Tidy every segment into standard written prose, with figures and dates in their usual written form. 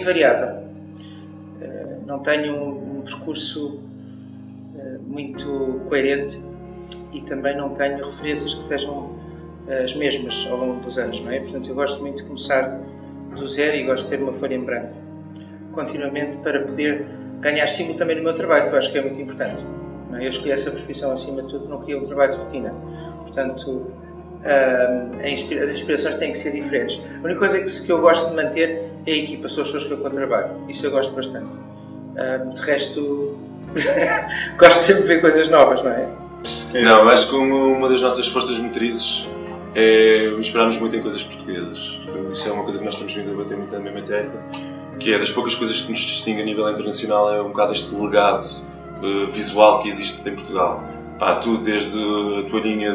muito variável. Não tenho um percurso muito coerente e também não tenho referências que sejam as mesmas ao longo dos anos, não é? Portanto, eu gosto muito de começar do zero e gosto de ter uma folha em branco continuamente para poder ganhar estímulo também no meu trabalho, que eu acho que é muito importante. Não é? Eu escolhi essa profissão acima de tudo, não queria um trabalho de rotina. Portanto, as inspirações têm que ser diferentes. A única coisa que eu gosto de manter é a equipa, são as pessoas com quem eu trabalho. Isso eu gosto bastante. De resto, gosto de sempre ver coisas novas, não é? Não, acho que uma das nossas forças motrizes é inspirarmos muito em coisas portuguesas. Isso é uma coisa que nós estamos vindo a bater muito na mesma tecla, que é das poucas coisas que nos distingue a nível internacional, é um bocado este legado visual que existe em Portugal. Pá, tudo desde a toalhinha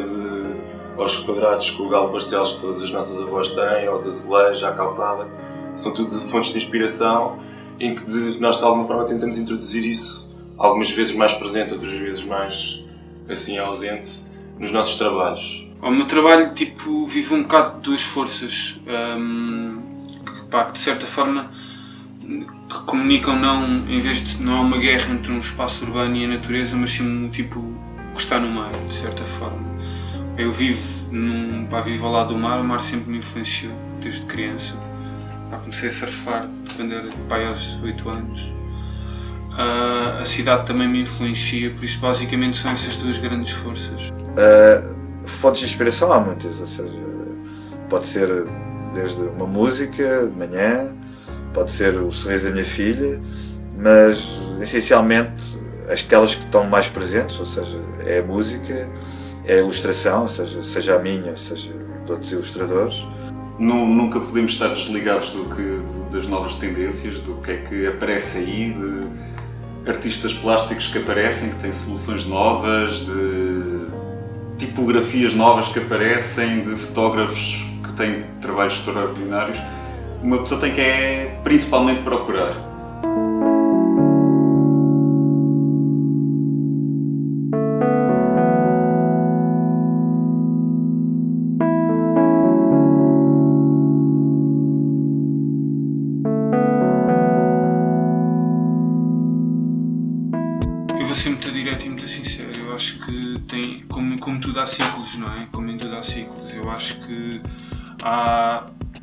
aos quadrados com o galo Barcelos que todas as nossas avós têm, aos azulejos, à calçada, são tudo fontes de inspiração em que nós de alguma forma tentamos introduzir isso, algumas vezes mais presente, outras vezes mais assim ausente, nos nossos trabalhos. O meu trabalho tipo, vive um bocado de duas forças que de certa forma que comunicam em vez de não é uma guerra entre um espaço urbano e a natureza, mas sim tipo que está no meio, de certa forma. Eu vivo ao lado do mar, o mar sempre me influenciou desde criança. Comecei a surfar quando era pai aos 8 anos. A cidade também me influencia, por isso basicamente são essas duas grandes forças. Fontes de inspiração há muitas, ou seja, pode ser desde uma música de manhã, pode ser o sorriso da minha filha, mas essencialmente aquelas que estão mais presentes, ou seja, é a música, é a ilustração, ou seja a minha, seja de outros ilustradores. Nunca podemos estar desligados das novas tendências, do que é que aparece aí, de artistas plásticos que aparecem, que têm soluções novas, de tipografias novas que aparecem, de fotógrafos que têm trabalhos extraordinários. Uma pessoa tem que principalmente procurar. Eu vou ser muito direto e muito sincero. Eu acho que tem, como tudo há ciclos, não é? Como em tudo há ciclos. Eu acho que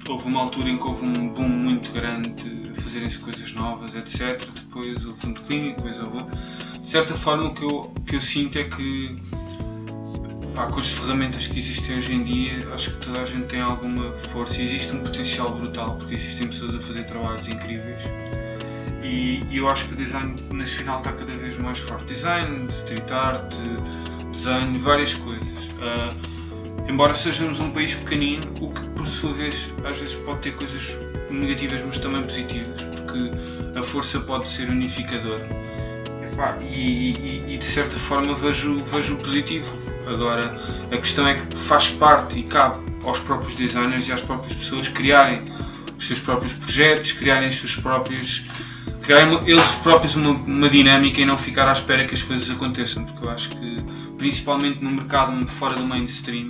houve uma altura em que houve um boom muito grande de fazerem-se coisas novas, etc. Depois houve um declínio, depois houve... De certa forma, o que eu sinto é que com as ferramentas que existem hoje em dia, acho que toda a gente tem alguma força e existe um potencial brutal, porque existem pessoas a fazer trabalhos incríveis. E eu acho que o design nacional está cada vez mais forte. Design, street art, design, várias coisas. Embora sejamos um país pequenino, o que por sua vez às vezes pode ter coisas negativas, mas também positivas, porque a força pode ser unificadora. E de certa forma vejo o positivo. Agora, a questão é que faz parte e cabe aos próprios designers e às próprias pessoas criarem os seus próprios projetos, criarem eles próprios uma dinâmica e não ficar à espera que as coisas aconteçam, porque eu acho que, principalmente no mercado fora do mainstream,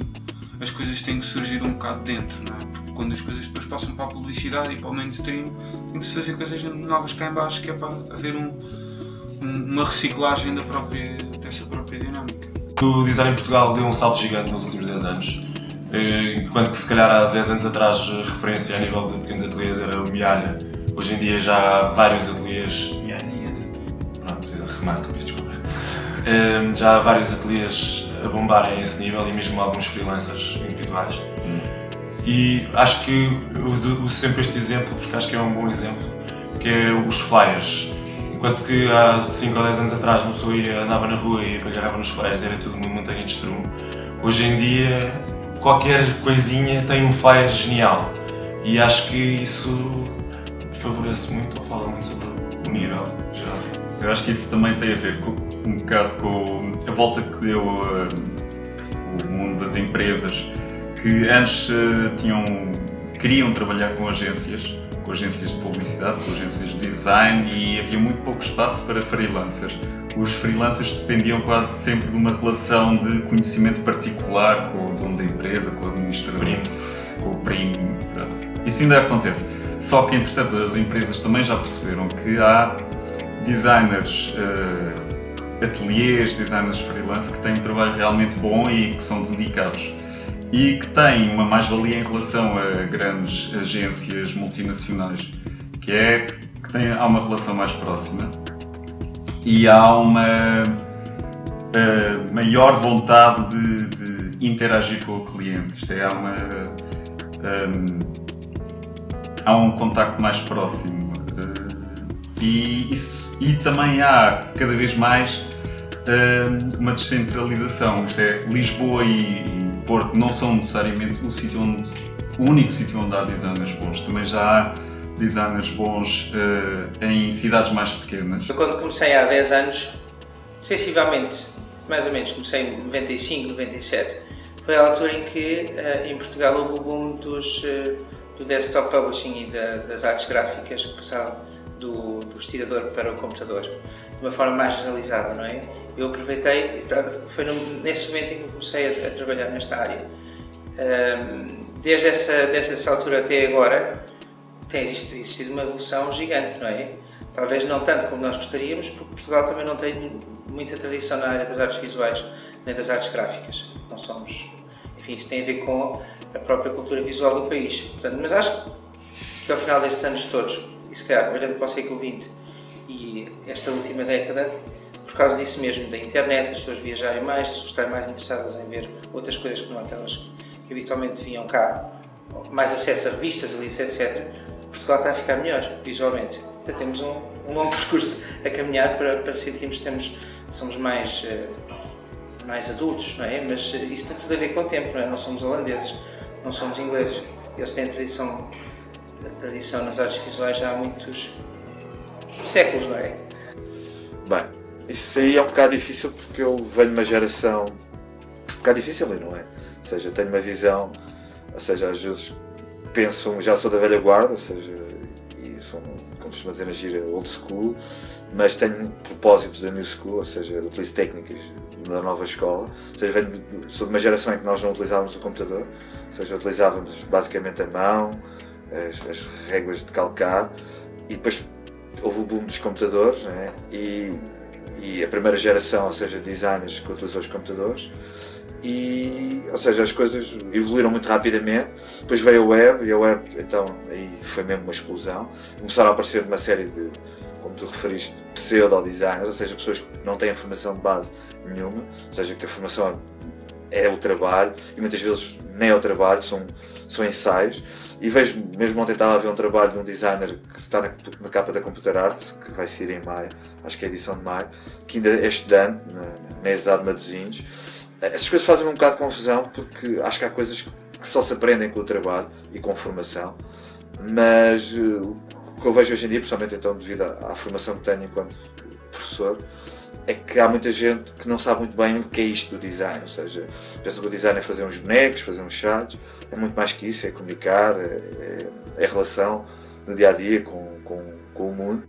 as coisas têm que surgir um bocado dentro, não é? Porque quando as coisas depois passam para a publicidade e para o mainstream, tem que se fazer coisas novas cá em baixo, que é para haver uma reciclagem dessa própria dinâmica. O design em Portugal deu um salto gigante nos últimos 10 anos, enquanto que se calhar há 10 anos atrás a referência a nível de pequenos ateliês era o Mialha. Hoje em dia já há vários ateliês, já há vários ateliês a bombarem esse nível e mesmo alguns freelancers individuais. E acho que eu uso sempre este exemplo porque acho que é um bom exemplo, que é os flyers. Enquanto que há 5 ou 10 anos atrás uma pessoa andava na rua e agarrava nos flyers e era tudo uma montanha de estrume, hoje em dia qualquer coisinha tem um flyer genial e acho que isso favorece muito ou fala muito sobre o nível geral. Eu acho que isso também tem a ver um bocado com a volta que deu o mundo das empresas, que antes queriam trabalhar com agências de publicidade, com agências de design e havia muito pouco espaço para freelancers. Os freelancers dependiam quase sempre de uma relação de conhecimento particular com o dono da empresa, com o administrador, com o primo, exato. Isso ainda acontece. Só que, entretanto, as empresas também já perceberam que há designers, ateliês, designers freelance que têm um trabalho realmente bom e que são dedicados. E que têm uma mais-valia em relação a grandes agências multinacionais, que é que há uma relação mais próxima e há uma maior vontade de interagir com o cliente. Isto é, há um contacto mais próximo e também há cada vez mais uma descentralização. Isto é, Lisboa e Porto não são necessariamente o único sítio onde há designers bons. Também já há designers bons em cidades mais pequenas. Eu, quando comecei há 10 anos, sensivelmente, mais ou menos, comecei em 95, 97, foi a altura em que em Portugal houve o boom do desktop publishing e das artes gráficas que passaram do estirador para o computador, de uma forma mais generalizada, não é? Eu aproveitei, foi nesse momento em que eu comecei a trabalhar nesta área. Desde essa altura até agora, tem existido uma evolução gigante, não é? Talvez não tanto como nós gostaríamos, porque Portugal também não tem muita tradição na área das artes visuais, nem das artes gráficas. Não somos... Enfim, isso tem a ver com a própria cultura visual do país. Portanto, mas acho que ao final destes anos todos, e se calhar olhando para o século XX e esta última década, por causa disso mesmo, da internet, as pessoas viajarem mais, as pessoas estarem mais interessadas em ver outras coisas que não aquelas que habitualmente vinham cá, mais acesso a revistas, a livros, etc. Portugal está a ficar melhor, visualmente. Ainda temos um longo percurso a caminhar para sentirmos que somos mais adultos, não é? Mas isso tem tudo a ver com o tempo, não é? Não somos holandeses, não somos ingleses. Eles têm a tradição nas artes visuais já há muitos séculos, não é? Bem, isso aí é um bocado difícil porque eu venho de uma geração... Um bocado difícil, não é? Ou seja, eu tenho uma visão, ou seja, às vezes penso, já sou da velha guarda, ou seja, e sou, como costuma dizer na gíria, old school, mas tenho propósitos da new school, ou seja, utilizo técnicas da nova escola, ou seja, sou de uma geração em que nós não utilizávamos o computador, ou seja, utilizávamos basicamente a mão, as réguas de calcar, e depois houve o boom dos computadores, né? E a primeira geração, ou seja, designers que utilizou os computadores, ou seja, as coisas evoluíram muito rapidamente. Depois veio a web, e a web então aí foi mesmo uma explosão. Começaram a aparecer uma série de, como tu referiste, pseudo-designers, ou seja, pessoas que não têm formação de base nenhuma, ou seja, que a formação é o trabalho, e muitas vezes nem é o trabalho, são ensaios. E vejo, mesmo ontem estava a ver um trabalho de um designer que está na capa da Computer Arts, que vai sair em maio, acho que é a edição de maio, que ainda é estudante na ESAD Matosinhos. Essas coisas fazem um bocado de confusão, porque acho que há coisas que só se aprendem com o trabalho e com formação, mas o que eu vejo hoje em dia, principalmente então devido à formação que tenho enquanto professor, é que há muita gente que não sabe muito bem o que é isto do design, ou seja, pensa que o design é fazer uns bonecos, fazer uns chats, é muito mais que isso, é comunicar, é relação no dia-a-dia com o mundo.